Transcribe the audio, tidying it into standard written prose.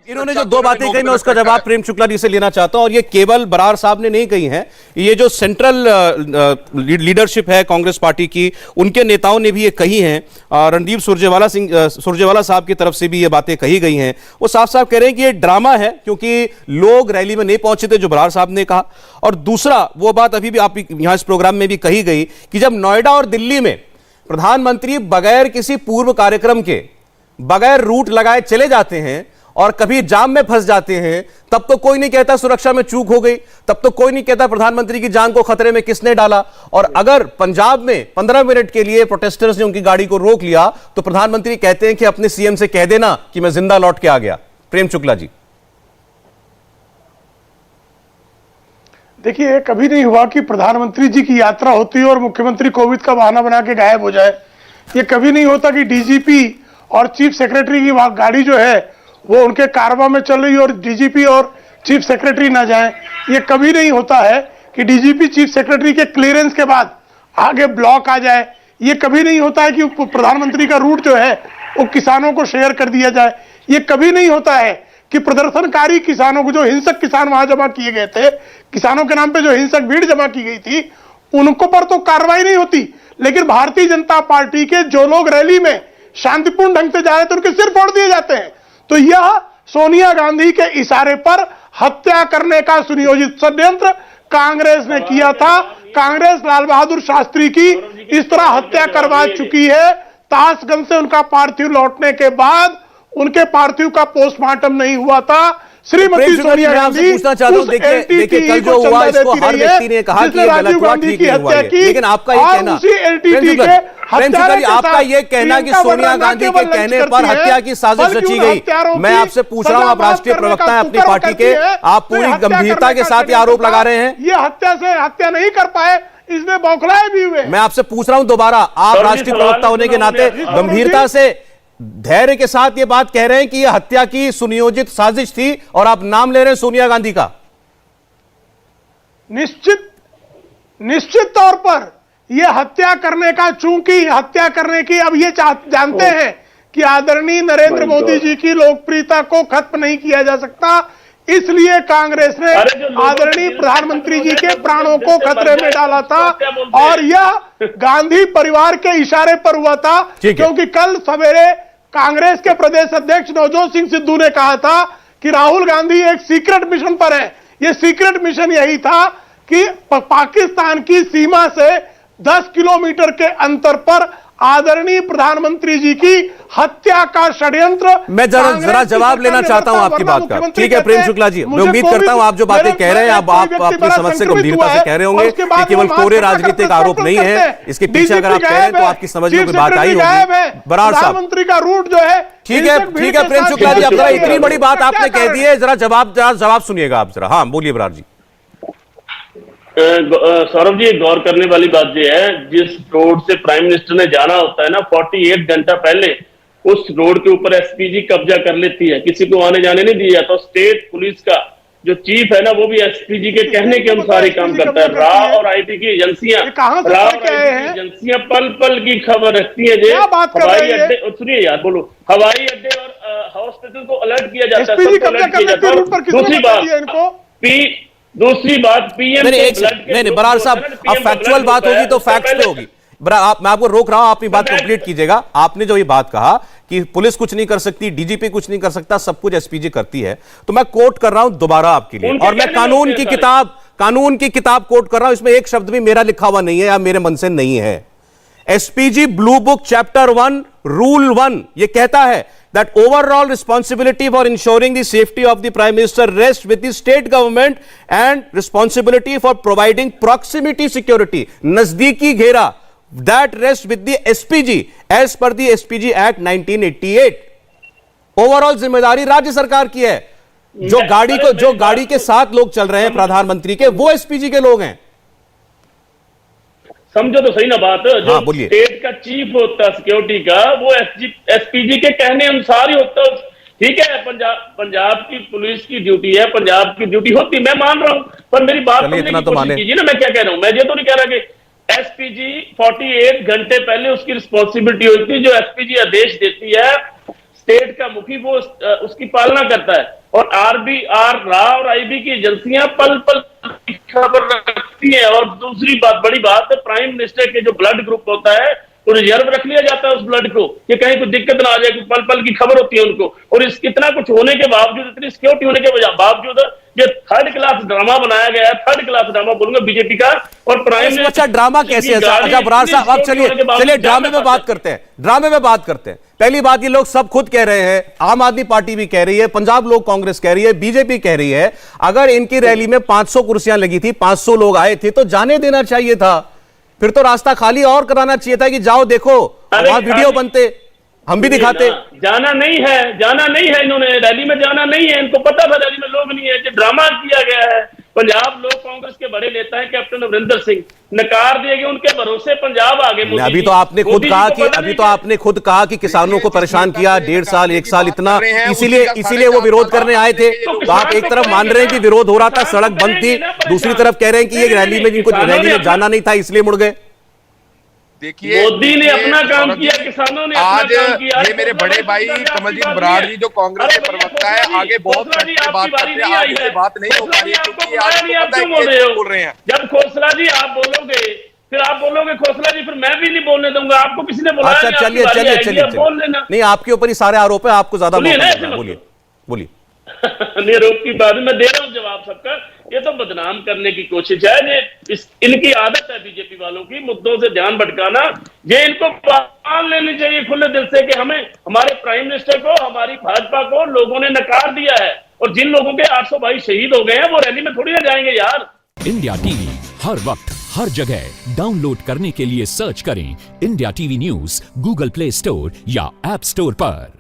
इन्होंने जो दो बातें कही मैं उसका जवाब प्रेम शुक्ला जी से लेना चाहता हूं, और ये केवल बरार साहब ने नहीं कही हैं, ये जो सेंट्रल लीडरशिप है कांग्रेस पार्टी की, उनके नेताओं ने भी ये कही हैं। रणदीप सुरजेवाला साहब की तरफ से भी ये बातें कही गई हैं। वो साफ साफ कह रहे हैं कि ये ड्रामा है, क्योंकि लोग रैली में नहीं पहुंचे थे, जो बरार साहब ने कहा। और दूसरा, वो बात अभी भी आप यहां इस प्रोग्राम में भी कही गई कि जब नोएडा और दिल्ली में प्रधानमंत्री बगैर किसी पूर्व कार्यक्रम के, बगैर रूट लगाए चले जाते हैं और कभी जाम में फंस जाते हैं, तब तो कोई नहीं कहता सुरक्षा में चूक हो गई, तब तो कोई नहीं कहता प्रधानमंत्री की जान को खतरे में किसने डाला। और अगर पंजाब में 15 मिनट के लिए प्रोटेस्टर्स ने उनकी गाड़ी को रोक लिया, तो प्रधानमंत्री कहते हैं कि अपने सीएम से कह देना कि मैं जिंदा लौट के आ गया। प्रेम शुक्ला जी, देखिए, कभी नहीं हुआ कि प्रधानमंत्री जी की यात्रा होती है और मुख्यमंत्री कोविड का बहाना बना के गायब हो जाए। ये कभी नहीं होता कि डीजीपी और चीफ सेक्रेटरी की गाड़ी जो है वो उनके कारवा में चल रही है और डीजीपी और चीफ सेक्रेटरी ना जाएं। ये कभी नहीं होता है कि डीजीपी चीफ सेक्रेटरी के क्लियरेंस के बाद आगे ब्लॉक आ जाए। ये कभी नहीं होता है कि प्रधानमंत्री का रूट जो है वो किसानों को शेयर कर दिया जाए। ये कभी नहीं होता है कि प्रदर्शनकारी किसानों को, जो हिंसक किसान वहां जमा किए गए थे, किसानों के नाम पे जो हिंसक भीड़ जमा की गई थी, उनको पर तो कार्रवाई नहीं होती। लेकिन भारतीय जनता पार्टी के जो लोग रैली में शांतिपूर्ण ढंग से जा रहे थे, उनके सिर फोड़ दिए जाते हैं। तो यह सोनिया गांधी के इशारे पर हत्या करने का सुनियोजित षड्यंत्र कांग्रेस ने किया था। कांग्रेस लाल बहादुर शास्त्री की इस तरह हत्या करवा चुकी है। ताशगंज से उनका पार्थिव लौटने के बाद उनके पार्थिव का पोस्टमार्टम नहीं हुआ था। श्रीमती सोनिया गांधी पूछना चाहता हूं, देखिए कल जो हुआ इसको हर व्यक्ति ने कहा कि राजीव गांधी की हत्या की, लेकिन आपका ये कहना, आपका ये कहना कि सोनिया गांधी के कहने पर हत्या की साजिश रची गई, मैं आपसे पूछ रहा हूं, आप राष्ट्रीय प्रवक्ता हैं अपनी पार्टी के, आप पूरी गंभीरता के साथ ये आरोप लगा रहे हैं। ये हत्या नहीं कर पाए, इसमें बौखलाए भी हुए। मैं आपसे पूछ रहा हूं दोबारा, आप राष्ट्रीय प्रवक्ता होने के नाते गंभीरता से, धैर्य के साथ ये बात कह रहे हैं कि यह हत्या की सुनियोजित साजिश थी, और आप नाम ले रहे हैं सोनिया गांधी का। निश्चित तौर पर यह हत्या करने का, चूंकि हत्या करने की अब ये जानते हैं कि आदरणीय नरेंद्र मोदी जी की लोकप्रियता को खत्म नहीं किया जा सकता, इसलिए कांग्रेस ने आदरणीय प्रधानमंत्री जी के प्राणों को खतरे में डाला था। और यह गांधी परिवार के इशारे पर हुआ था, क्योंकि कल सवेरे कांग्रेस के प्रदेश अध्यक्ष नवजोत सिंह सिद्धू ने कहा था कि राहुल गांधी एक सीक्रेट मिशन पर है। यह सीक्रेट मिशन यही था कि पाकिस्तान की सीमा से 10 किलोमीटर के अंतर पर आदरणीय प्रधानमंत्री जी की हत्या का षड्यंत्र। मैं जरा जवाब लेना चाहता हूं आपकी बात का। ठीक है प्रेम शुक्ला जी, मैं उम्मीद करता हूं आप जो बातें कह रहे हैं, आप अपनी समझ से गंभीरता से कह रहे होंगे कि केवल कोरे राजनीतिक आरोप नहीं है, इसके पीछे अगर आप कह रहे हैं तो आपकी समझ में कोई बात आई होगी। बरार साहब, प्रधानमंत्री का रूट जो है, ठीक है प्रेम शुक्ला जी, अब जरा इतनी बड़ी बात आपने कह दी है, जरा जवाब सुनिएगा आप जरा। हाँ बोलिए बरार जी। सौरभ जी, गौर करने वाली बात यह है, जिस रोड से प्राइम मिनिस्टर ने जाना होता है ना, 48 घंटा पहले उस रोड के ऊपर एसपीजी कब्जा कर लेती है, किसी को आने जाने नहीं दिया। तो स्टेट पुलिस का जो चीफ है ना, वो भी एसपीजी के कहने के अनुसार ही काम करता है। राव और आईटी की एजेंसियां पल पल की खबर रखती है। हवाई अड्डे, सुनिए यार, बोलो, हवाई अड्डे और हॉस्पिटल को अलर्ट किया जाता है। दूसरी बात पीएम नहीं बरार साहब, अब फैक्चुअल बात होगी तो फैक्ट्स पे होगी। मैं आपको रोक रहा हूं, अपनी बात कंप्लीट कीजिएगा। आपने जो ये बात कहा कि पुलिस कुछ नहीं कर सकती, डीजीपी कुछ नहीं कर सकता, सब कुछ एसपीजी करती है, तो मैं कोट कर रहा हूं दोबारा आपके लिए, और मैं कानून की किताब कोट कर रहा हूं, इसमें एक शब्द भी मेरा लिखा हुआ नहीं है या मेरे मन से नहीं है। SPG blue book chapter 1 rule 1 ये कहता है that overall responsibility for ensuring the safety of the prime minister rests with the state government and responsibility for providing proximity security, nazdiki घेरा, that rests with the SPG as per the SPG Act 1988। Overall जिम्मेदारी राज्य सरकार की है। जो गाड़ी के साथ लोग चल रहे हैं प्रधानमंत्री के, वो एसपीजी के लोग हैं। समझो तो सही ना बात, जो स्टेट का चीफ होता है सिक्योरिटी का, वो एसपीजी के कहने अनुसार ही होता है। ठीक है, पंजाब की पुलिस की ड्यूटी है, पंजाब की ड्यूटी होती, मैं मान रहा हूं, पर मेरी बात समझने की कोशिश कीजिए ना। मैं क्या कह रहा हूं, मैं ये तो नहीं कह रहा कि एसपीजी 48 घंटे पहले उसकी रिस्पॉन्सिबिलिटी होती है। जो एसपीजी आदेश देती है, स्टेट का मुखी वो उसकी पालना करता है। और आरबीआर और आईबी की एजेंसियां पल पल की खबर रखती है। और दूसरी बात, बड़ी बात है, प्राइम मिनिस्टर के जो ब्लड ग्रुप होता है वो रिजर्व रख लिया जाता है उस ब्लड को, कि कहीं कोई दिक्कत ना आ जाए, पल पल की खबर होती है उनको। और इस कितना कुछ होने के बावजूद, इतनी सिक्योरिटी होने के बावजूद ये थर्ड क्लास ड्रामा बनाया गया है, थर्ड क्लास ड्रामा बोलूंगा बीजेपी का। और प्राइम अच्छा ड्रामा कैसे है? अच्छा बरार साहब, अब चलिए ड्रामे में बात करते हैं, ड्रामे में बात करते हैं। पहली बात, ये लोग सब खुद कह रहे हैं, आम आदमी पार्टी भी कह रही है, पंजाब लोक कांग्रेस कह रही है, बीजेपी कह रही है, अगर इनकी रैली में 500 कुर्सियां लगी थी, 500 लोग आए थे, तो जाने देना चाहिए था। फिर तो रास्ता खाली और कराना चाहिए था कि जाओ देखो, वहां वीडियो बनते, हम भी दिखाते। जाना नहीं है, इन्होंने रैली में जाना नहीं है, इनको पता था रैली में लोग नहीं है, कि ड्रामा किया गया है। पंजाब लोक कांग्रेस के बड़े नेता हैं कैप्टन अमरिंदर सिंह, नकार दिए गए, उनके भरोसे पंजाब आगे। अभी तो आपने खुद कहा कि किसानों को परेशान किया 1.5 साल 1 साल इतना, इसीलिए वो विरोध करने आए थे। तो आप एक तरफ मान रहे हैं कि विरोध हो रहा था, सड़क बंद थी, दूसरी तरफ कह रहे हैं कि ये रैली में जिनको रैली में जाना नहीं था इसलिए मुड़ गए। देखिए, मोदी ने अपना काम किया, किसानों ने आज अपना काम किया। ये मेरे बड़े भाई कमलजीत बराड़ जी जो कांग्रेस के प्रवक्ता है, आगे बहुत बात करते हैं, आगे से बात नहीं हो पा रही है क्योंकि आपको पता है कि बोल रहे हैं। जब खोसला जी आप बोलोगे, फिर आप बोलोगे खोसला जी, फिर मैं भी नहीं बोलने दूंगा आपको, किसी ने बोला? अच्छा चलिए बोल लेना, नहीं आपके ऊपर ही सारे आरोप है, आपको ज्यादा बोलिए। निरोप की बात मैं दे रहा हूं जवाब सबका। ये तो बदनाम करने की कोशिश है, इनकी आदत है बीजेपी वालों की, मुद्दों से ध्यान भटकाना। ये इनको मान लेनी चाहिए खुले दिल से कि हमें, हमारे प्राइम मिनिस्टर को, हमारी भाजपा को लोगों ने नकार दिया है। और जिन लोगों के 800 भाई शहीद हो गए हैं वो रैली में थोड़ी ना जाएंगे यार। इंडिया टीवी हर वक्त हर जगह डाउनलोड करने के लिए सर्च करें India TV news Google play store या ऐप स्टोर पर।